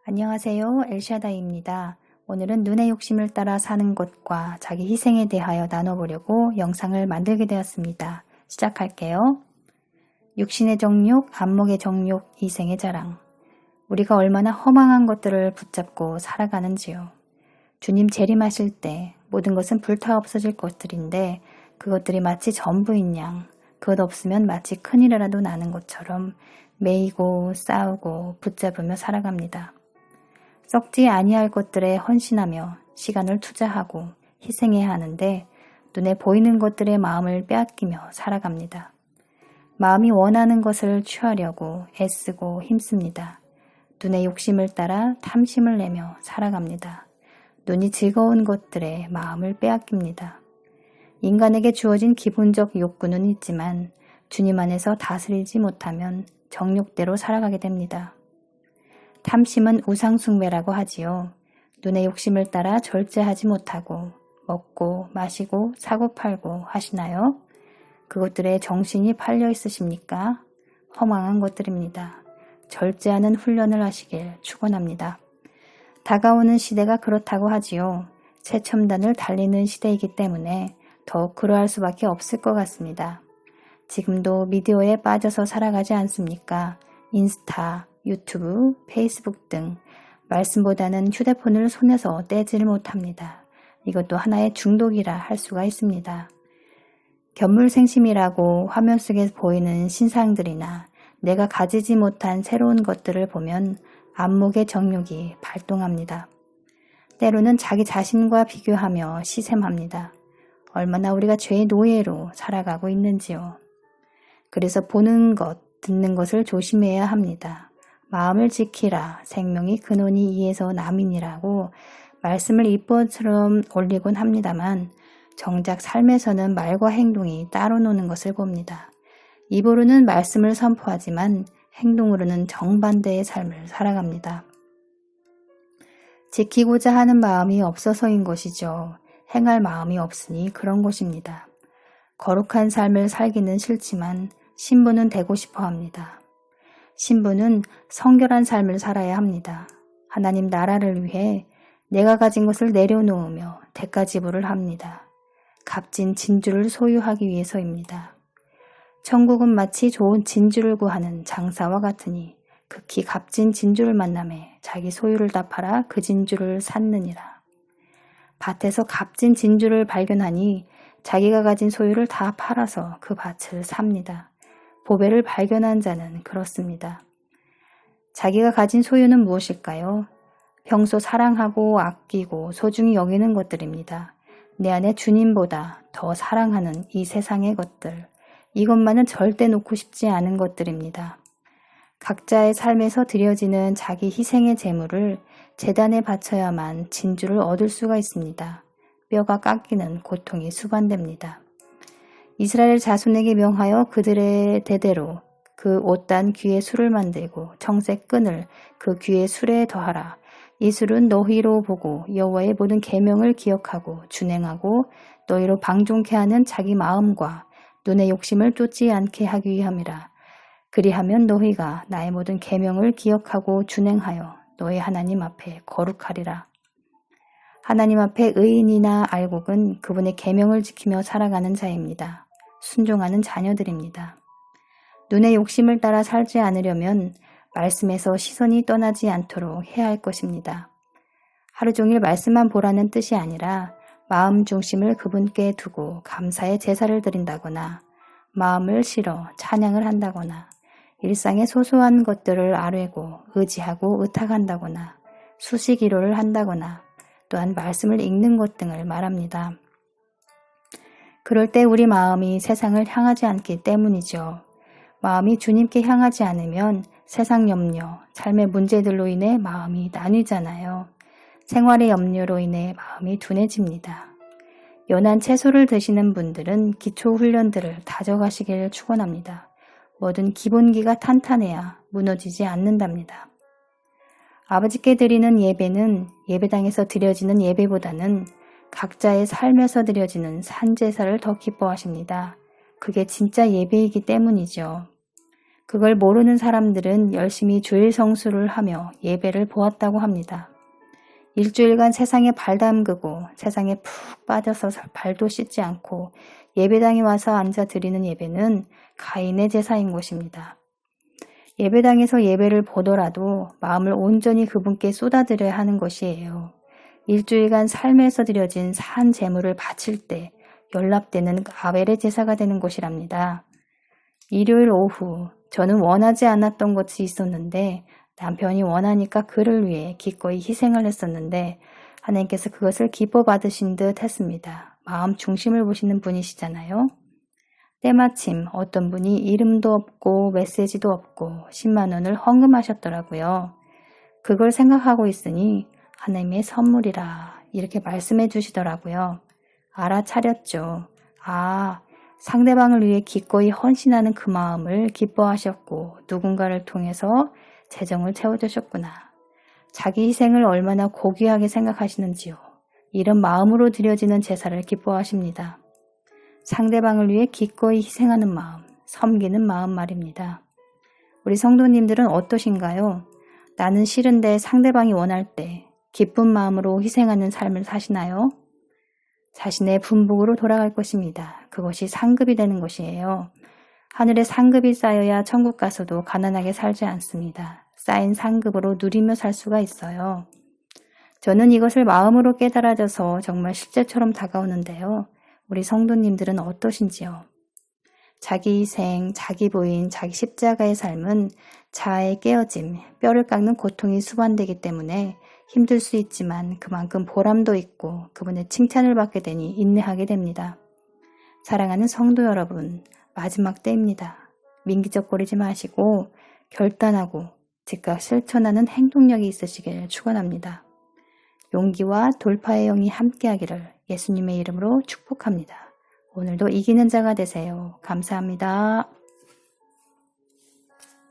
안녕하세요. 엘샤다이입니다. 오늘은 눈의 욕심을 따라 사는 것과 자기 희생에 대하여 나눠보려고 영상을 만들게 되었습니다. 시작할게요. 육신의 정욕, 안목의 정욕, 이생의 자랑. 우리가 얼마나 허망한 것들을 붙잡고 살아가는지요. 주님 재림하실 때 모든 것은 불타 없어질 것들인데 그것들이 마치 전부인 양, 그것 없으면 마치 큰일이라도 나는 것처럼 매이고 싸우고 붙잡으며 살아갑니다. 썩지 아니할 것들에 헌신하며 시간을 투자하고 희생해야 하는데 눈에 보이는 것들의 마음을 빼앗기며 살아갑니다. 마음이 원하는 것을 취하려고 애쓰고 힘씁니다. 눈의 욕심을 따라 탐심을 내며 살아갑니다. 눈이 즐거운 것들에 마음을 빼앗깁니다. 인간에게 주어진 기본적 욕구는 있지만 주님 안에서 다스리지 못하면 정욕대로 살아가게 됩니다. 탐심은 우상숭배라고 하지요. 눈의 욕심을 따라 절제하지 못하고 먹고 마시고 사고 팔고 하시나요? 그것들에 정신이 팔려 있으십니까? 허망한 것들입니다. 절제하는 훈련을 하시길 축원합니다. 다가오는 시대가 그렇다고 하지요. 최첨단을 달리는 시대이기 때문에 더욱 그러할 수밖에 없을 것 같습니다. 지금도 미디어에 빠져서 살아가지 않습니까? 인스타, 유튜브, 페이스북 등 말씀보다는 휴대폰을 손에서 떼지를 못합니다. 이것도 하나의 중독이라 할 수가 있습니다. 견물생심이라고 화면 속에 보이는 신상들이나 내가 가지지 못한 새로운 것들을 보면 안목의 정욕이 발동합니다. 때로는 자기 자신과 비교하며 시샘합니다. 얼마나 우리가 죄의 노예로 살아가고 있는지요. 그래서 보는 것, 듣는 것을 조심해야 합니다. 마음을 지키라 생명이 근원이 이에서 남이니라고 말씀을 이뻐처럼 올리곤 합니다만 정작 삶에서는 말과 행동이 따로 노는 것을 봅니다. 입으로는 말씀을 선포하지만 행동으로는 정반대의 삶을 살아갑니다. 지키고자 하는 마음이 없어서인 것이죠. 행할 마음이 없으니 그런 것입니다. 거룩한 삶을 살기는 싫지만 신부는 되고 싶어 합니다. 신부는 성결한 삶을 살아야 합니다. 하나님 나라를 위해 내가 가진 것을 내려놓으며 대가지불을 합니다. 값진 진주를 소유하기 위해서입니다. 천국은 마치 좋은 진주를 구하는 장사와 같으니 극히 값진 진주를 만나매 자기 소유를 다 팔아 그 진주를 샀느니라. 밭에서 값진 진주를 발견하니 자기가 가진 소유를 다 팔아서 그 밭을 삽니다. 보배를 발견한 자는 그렇습니다. 자기가 가진 소유는 무엇일까요? 평소 사랑하고 아끼고 소중히 여기는 것들입니다. 내 안에 주님보다 더 사랑하는 이 세상의 것들, 이것만은 절대 놓고 싶지 않은 것들입니다. 각자의 삶에서 드려지는 자기 희생의 재물을 제단에 바쳐야만 진주를 얻을 수가 있습니다. 뼈가 깎이는 고통이 수반됩니다. 이스라엘 자손에게 명하여 그들의 대대로 그 옷단 귀에 술을 만들고 청색 끈을 그 귀에 술에 더하라. 이 술은 너희로 보고 여호와의 모든 계명을 기억하고 준행하고 너희로 방종케 하는 자기 마음과 눈의 욕심을 쫓지 않게 하기 위함이라. 그리하면 너희가 나의 모든 계명을 기억하고 준행하여 너희 하나님 앞에 거룩하리라. 하나님 앞에 의인이나 알곡은 그분의 계명을 지키며 살아가는 자입니다. 순종하는 자녀들입니다. 눈의 욕심을 따라 살지 않으려면 말씀에서 시선이 떠나지 않도록 해야 할 것입니다. 하루 종일 말씀만 보라는 뜻이 아니라 마음 중심을 그분께 두고 감사의 제사를 드린다거나 마음을 실어 찬양을 한다거나 일상의 소소한 것들을 아뢰고 의지하고 의탁한다거나 수시기도를 한다거나 또한 말씀을 읽는 것 등을 말합니다. 그럴 때 우리 마음이 세상을 향하지 않기 때문이죠. 마음이 주님께 향하지 않으면 세상 염려, 삶의 문제들로 인해 마음이 나뉘잖아요. 생활의 염려로 인해 마음이 둔해집니다. 연한 채소를 드시는 분들은 기초 훈련들을 다져가시길 축원합니다. 뭐든 기본기가 탄탄해야 무너지지 않는답니다. 아버지께 드리는 예배는 예배당에서 드려지는 예배보다는 각자의 삶에서 드려지는 산제사를 더 기뻐하십니다. 그게 진짜 예배이기 때문이죠. 그걸 모르는 사람들은 열심히 주일 성수를 하며 예배를 보았다고 합니다. 일주일간 세상에 발 담그고 세상에 푹 빠져서 발도 씻지 않고 예배당에 와서 앉아 드리는 예배는 가인의 제사인 것입니다. 예배당에서 예배를 보더라도 마음을 온전히 그분께 쏟아드려야 하는 것이에요. 일주일간 삶에서 드려진 산 제물을 바칠 때 연락되는 아벨의 제사가 되는 것이랍니다. 일요일 오후 저는 원하지 않았던 것이 있었는데 남편이 원하니까 그를 위해 기꺼이 희생을 했었는데 하나님께서 그것을 기뻐 받으신 듯 했습니다. 마음 중심을 보시는 분이시잖아요. 때마침 어떤 분이 이름도 없고 메시지도 없고 10만 원을 헌금하셨더라고요. 그걸 생각하고 있으니 하나님의 선물이라 이렇게 말씀해 주시더라고요. 알아차렸죠. 아, 상대방을 위해 기꺼이 헌신하는 그 마음을 기뻐하셨고 누군가를 통해서 재정을 채워주셨구나. 자기 희생을 얼마나 고귀하게 생각하시는지요. 이런 마음으로 드려지는 제사를 기뻐하십니다. 상대방을 위해 기꺼이 희생하는 마음, 섬기는 마음 말입니다. 우리 성도님들은 어떠신가요? 나는 싫은데 상대방이 원할 때 기쁜 마음으로 희생하는 삶을 사시나요? 자신의 분복으로 돌아갈 것입니다. 그것이 상급이 되는 것이에요. 하늘에 상급이 쌓여야 천국 가서도 가난하게 살지 않습니다. 쌓인 상급으로 누리며 살 수가 있어요. 저는 이것을 마음으로 깨달아져서 정말 실제처럼 다가오는데요. 우리 성도님들은 어떠신지요? 자기 희생, 자기 부인, 자기 십자가의 삶은 자아의 깨어짐, 뼈를 깎는 고통이 수반되기 때문에 힘들 수 있지만 그만큼 보람도 있고 그분의 칭찬을 받게 되니 인내하게 됩니다. 사랑하는 성도 여러분, 마지막 때입니다. 민기적거리지 마시고 결단하고 즉각 실천하는 행동력이 있으시길 축원합니다. 용기와 돌파의 영이 함께하기를 예수님의 이름으로 축복합니다. 오늘도 이기는 자가 되세요. 감사합니다.